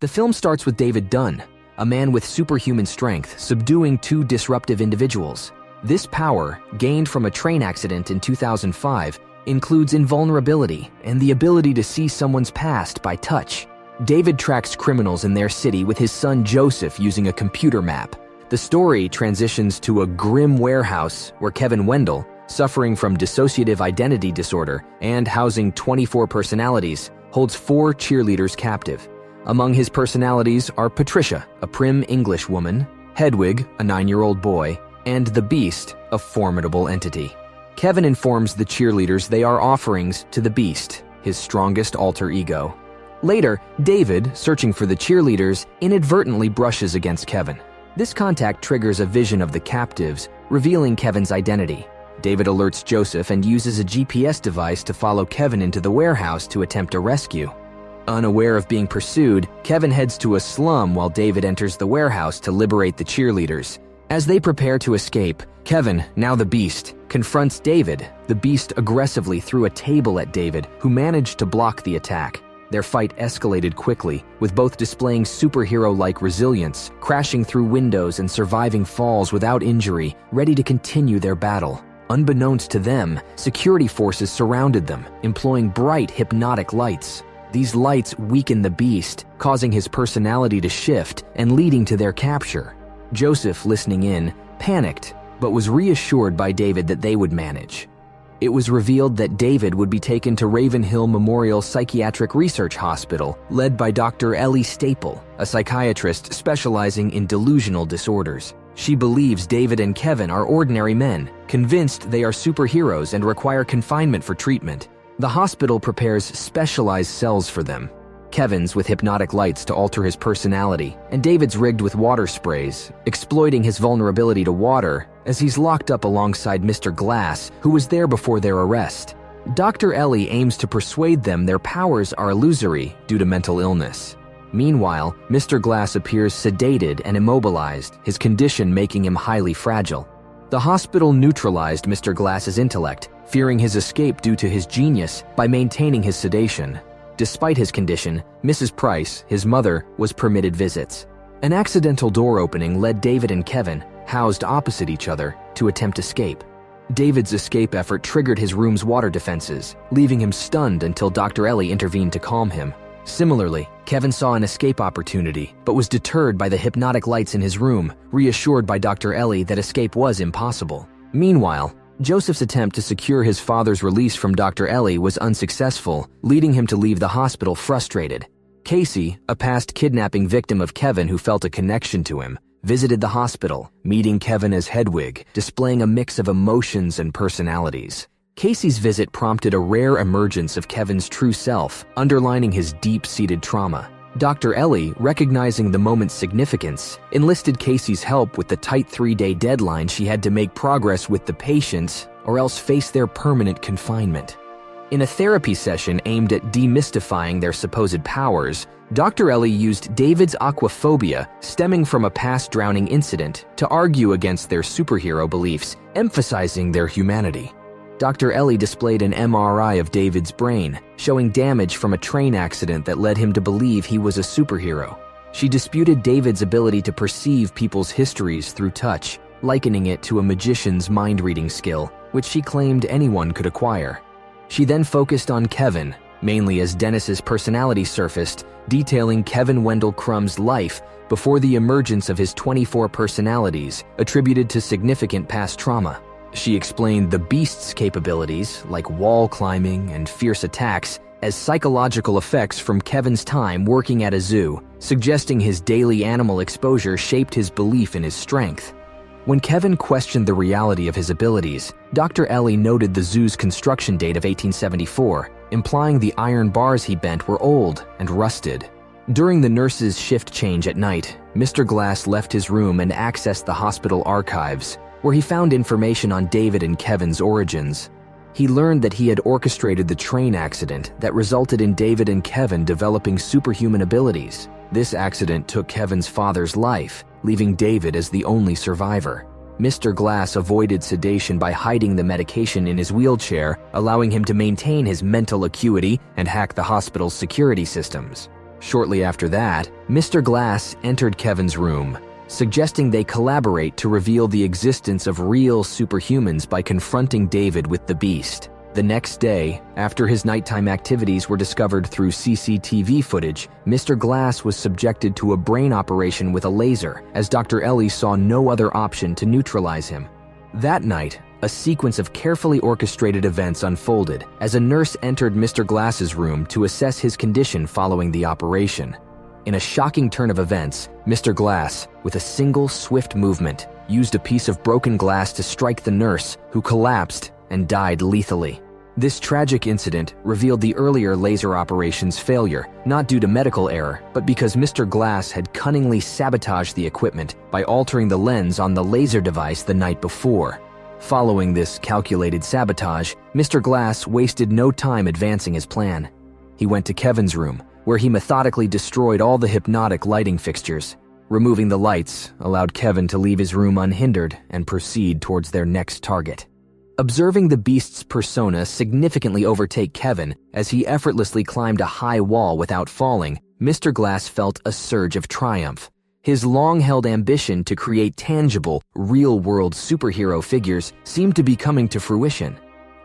The film starts with David Dunn, a man with superhuman strength, subduing two disruptive individuals. This power, gained from a train accident in 2005, includes invulnerability and the ability to see someone's past by touch. David tracks criminals in their city with his son Joseph using a computer map. The story transitions to a grim warehouse where Kevin Wendell, suffering from dissociative identity disorder and housing 24 personalities, holds 4 cheerleaders captive. Among his personalities are Patricia, a prim English woman, Hedwig, a 9-year-old boy, and the Beast, a formidable entity. Kevin informs the cheerleaders they are offerings to the Beast, his strongest alter ego. Later, David, searching for the cheerleaders, inadvertently brushes against Kevin. This contact triggers a vision of the captives, revealing Kevin's identity. David alerts Joseph and uses a GPS device to follow Kevin into the warehouse to attempt a rescue. Unaware of being pursued, Kevin heads to a slum while David enters the warehouse to liberate the cheerleaders. As they prepare to escape, Kevin, now the Beast, confronts David. The Beast aggressively threw a table at David, who managed to block the attack. Their fight escalated quickly, with both displaying superhero-like resilience, crashing through windows and surviving falls without injury, ready to continue their battle. Unbeknownst to them, security forces surrounded them, employing bright, hypnotic lights. These lights weaken the Beast, causing his personality to shift and leading to their capture. Joseph, listening in, panicked, but was reassured by David that they would manage. It was revealed that David would be taken to Ravenhill Memorial Psychiatric Research Hospital, led by Dr. Ellie Staple, a psychiatrist specializing in delusional disorders. She believes David and Kevin are ordinary men, convinced they are superheroes and require confinement for treatment. The hospital prepares specialized cells for them. Kevin's with hypnotic lights to alter his personality, and David's rigged with water sprays, exploiting his vulnerability to water as he's locked up alongside Mr. Glass, who was there before their arrest. Dr. Ellie aims to persuade them their powers are illusory due to mental illness. Meanwhile, Mr. Glass appears sedated and immobilized, his condition making him highly fragile. The hospital neutralized Mr. Glass's intellect, fearing his escape due to his genius by maintaining his sedation. Despite his condition, Mrs. Price, his mother, was permitted visits. An accidental door opening led David and Kevin, housed opposite each other, to attempt escape. David's escape effort triggered his room's water defenses, leaving him stunned until Dr. Ellie intervened to calm him. Similarly, Kevin saw an escape opportunity, but was deterred by the hypnotic lights in his room, reassured by Dr. Ellie that escape was impossible. Meanwhile, Joseph's attempt to secure his father's release from Dr. Ellie was unsuccessful, leading him to leave the hospital frustrated. Casey, a past kidnapping victim of Kevin who felt a connection to him, visited the hospital, meeting Kevin as Hedwig, displaying a mix of emotions and personalities. Casey's visit prompted a rare emergence of Kevin's true self, underlining his deep-seated trauma. Dr. Ellie, recognizing the moment's significance, enlisted Casey's help with the tight 3-day deadline she had to make progress with the patients or else face their permanent confinement. In a therapy session aimed at demystifying their supposed powers, Dr. Ellie used David's aquaphobia, stemming from a past drowning incident, to argue against their superhero beliefs, emphasizing their humanity. Dr. Ellie displayed an MRI of David's brain, showing damage from a train accident that led him to believe he was a superhero. She disputed David's ability to perceive people's histories through touch, likening it to a magician's mind-reading skill, which she claimed anyone could acquire. She then focused on Kevin, mainly as Dennis's personality surfaced, detailing Kevin Wendell Crumb's life before the emergence of his 24 personalities, attributed to significant past trauma. She explained the Beast's capabilities, like wall climbing and fierce attacks, as psychological effects from Kevin's time working at a zoo, suggesting his daily animal exposure shaped his belief in his strength. When Kevin questioned the reality of his abilities, Dr. Ellie noted the zoo's construction date of 1874, implying the iron bars he bent were old and rusted. During the nurse's shift change at night, Mr. Glass left his room and accessed the hospital archives, where he found information on David and Kevin's origins. He learned that he had orchestrated the train accident that resulted in David and Kevin developing superhuman abilities. This accident took Kevin's father's life, leaving David as the only survivor. Mr. Glass avoided sedation by hiding the medication in his wheelchair, allowing him to maintain his mental acuity and hack the hospital's security systems. Shortly after that, Mr. Glass entered Kevin's room, suggesting they collaborate to reveal the existence of real superhumans by confronting David with the Beast. The next day, after his nighttime activities were discovered through CCTV footage, Mr. Glass was subjected to a brain operation with a laser, as Dr. Ellie saw no other option to neutralize him. That night, a sequence of carefully orchestrated events unfolded as a nurse entered Mr. Glass's room to assess his condition following the operation. In a shocking turn of events, Mr. Glass, with a single swift movement, used a piece of broken glass to strike the nurse, who collapsed and died lethally. This tragic incident revealed the earlier laser operation's failure, not due to medical error, but because Mr. Glass had cunningly sabotaged the equipment by altering the lens on the laser device the night before. Following this calculated sabotage, Mr. Glass wasted no time advancing his plan. He went to Kevin's room, where he methodically destroyed all the hypnotic lighting fixtures. Removing the lights allowed Kevin to leave his room unhindered and proceed towards their next target. Observing the Beast's persona significantly overtake Kevin as he effortlessly climbed a high wall without falling, Mr. Glass felt a surge of triumph. His long-held ambition to create tangible, real-world superhero figures seemed to be coming to fruition.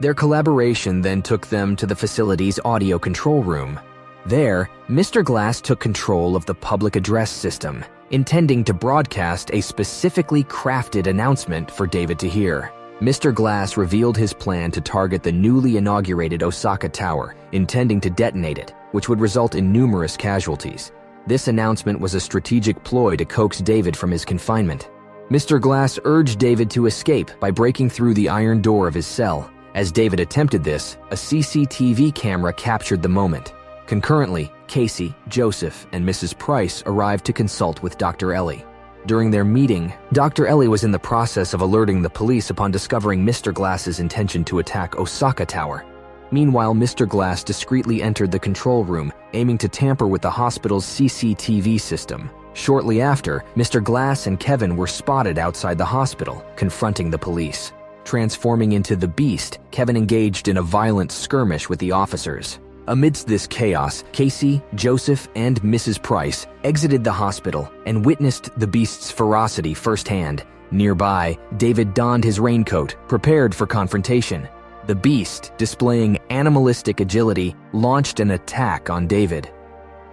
Their collaboration then took them to the facility's audio control room. There, Mr. Glass took control of the public address system, intending to broadcast a specifically crafted announcement for David to hear. Mr. Glass revealed his plan to target the newly inaugurated Osaka Tower, intending to detonate it, which would result in numerous casualties. This announcement was a strategic ploy to coax David from his confinement. Mr. Glass urged David to escape by breaking through the iron door of his cell. As David attempted this, a CCTV camera captured the moment. Concurrently, Casey, Joseph, and Mrs. Price arrived to consult with Dr. Ellie. During their meeting, Dr. Ellie was in the process of alerting the police upon discovering Mr. Glass's intention to attack Osaka Tower. Meanwhile, Mr. Glass discreetly entered the control room, aiming to tamper with the hospital's CCTV system. Shortly after, Mr. Glass and Kevin were spotted outside the hospital, confronting the police. Transforming into the Beast, Kevin engaged in a violent skirmish with the officers. Amidst this chaos, Casey, Joseph, and Mrs. Price exited the hospital and witnessed the Beast's ferocity firsthand. Nearby, David donned his raincoat, prepared for confrontation. The Beast, displaying animalistic agility, launched an attack on David.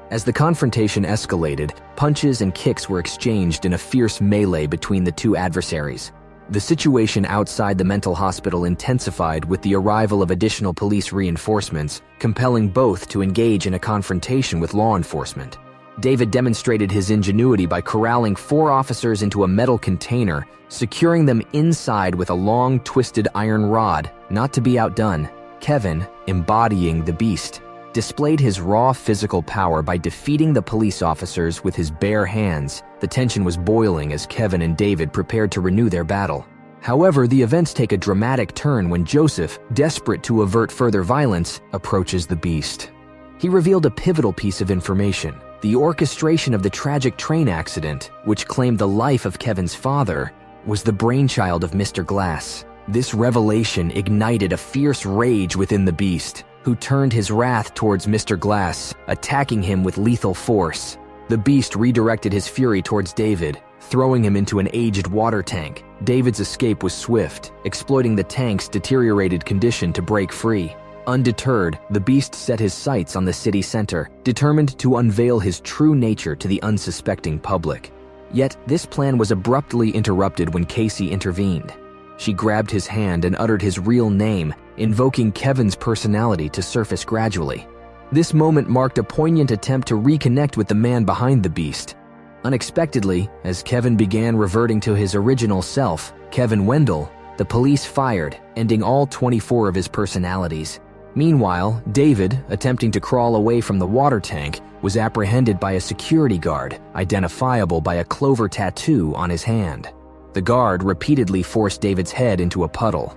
As the confrontation escalated, punches and kicks were exchanged in a fierce melee between the two adversaries. The situation outside the mental hospital intensified with the arrival of additional police reinforcements, compelling both to engage in a confrontation with law enforcement. David demonstrated his ingenuity by corralling 4 officers into a metal container, securing them inside with a long, twisted iron rod. Not to be outdone, Kevin, embodying the Beast, displayed his raw physical power by defeating the police officers with his bare hands. The tension was boiling as Kevin and David prepared to renew their battle. However, the events take a dramatic turn when Joseph, desperate to avert further violence, approaches the Beast. He revealed a pivotal piece of information: the orchestration of the tragic train accident, which claimed the life of Kevin's father, was the brainchild of Mr. Glass. This revelation ignited a fierce rage within the Beast, who turned his wrath towards Mr. Glass, attacking him with lethal force. The Beast redirected his fury towards David, throwing him into an aged water tank. David's escape was swift, exploiting the tank's deteriorated condition to break free. Undeterred, the Beast set his sights on the city center, determined to unveil his true nature to the unsuspecting public. Yet, this plan was abruptly interrupted when Casey intervened. She grabbed his hand and uttered his real name, invoking Kevin's personality to surface gradually. This moment marked a poignant attempt to reconnect with the man behind the Beast. Unexpectedly, as Kevin began reverting to his original self, Kevin Wendell, the police fired, ending all 24 of his personalities. Meanwhile, David, attempting to crawl away from the water tank, was apprehended by a security guard, identifiable by a clover tattoo on his hand. The guard repeatedly forced David's head into a puddle.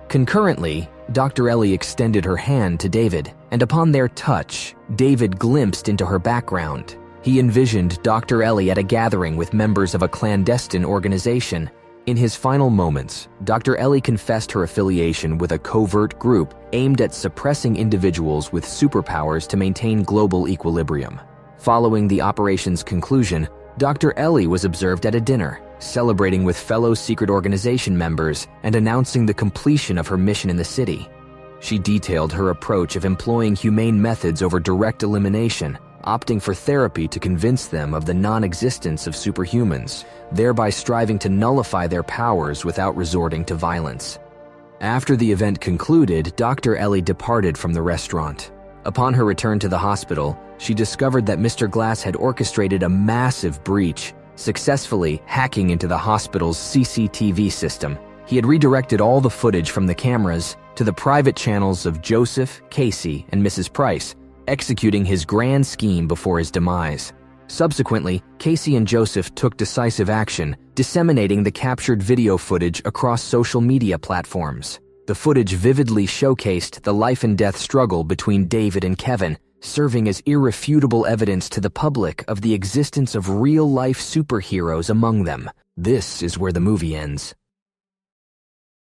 Concurrently, Dr. Ellie extended her hand to David, and upon their touch, David glimpsed into her background. He envisioned Dr. Ellie at a gathering with members of a clandestine organization. In his final moments, Dr. Ellie confessed her affiliation with a covert group aimed at suppressing individuals with superpowers to maintain global equilibrium. Following the operation's conclusion, Dr. Ellie was observed at a dinner, celebrating with fellow secret organization members and announcing the completion of her mission in the city. She detailed her approach of employing humane methods over direct elimination, opting for therapy to convince them of the non-existence of superhumans, thereby striving to nullify their powers without resorting to violence. After the event concluded, Dr. Ellie departed from the restaurant. Upon her return to the hospital, she discovered that Mr. Glass had orchestrated a massive breach, successfully hacking into the hospital's CCTV system. He had redirected all the footage from the cameras to the private channels of Joseph, Casey, and Mrs. Price, executing his grand scheme before his demise. Subsequently, Casey and Joseph took decisive action, disseminating the captured video footage across social media platforms. The footage vividly showcased the life-and-death struggle between David and Kevin, serving as irrefutable evidence to the public of the existence of real-life superheroes among them. This is where the movie ends.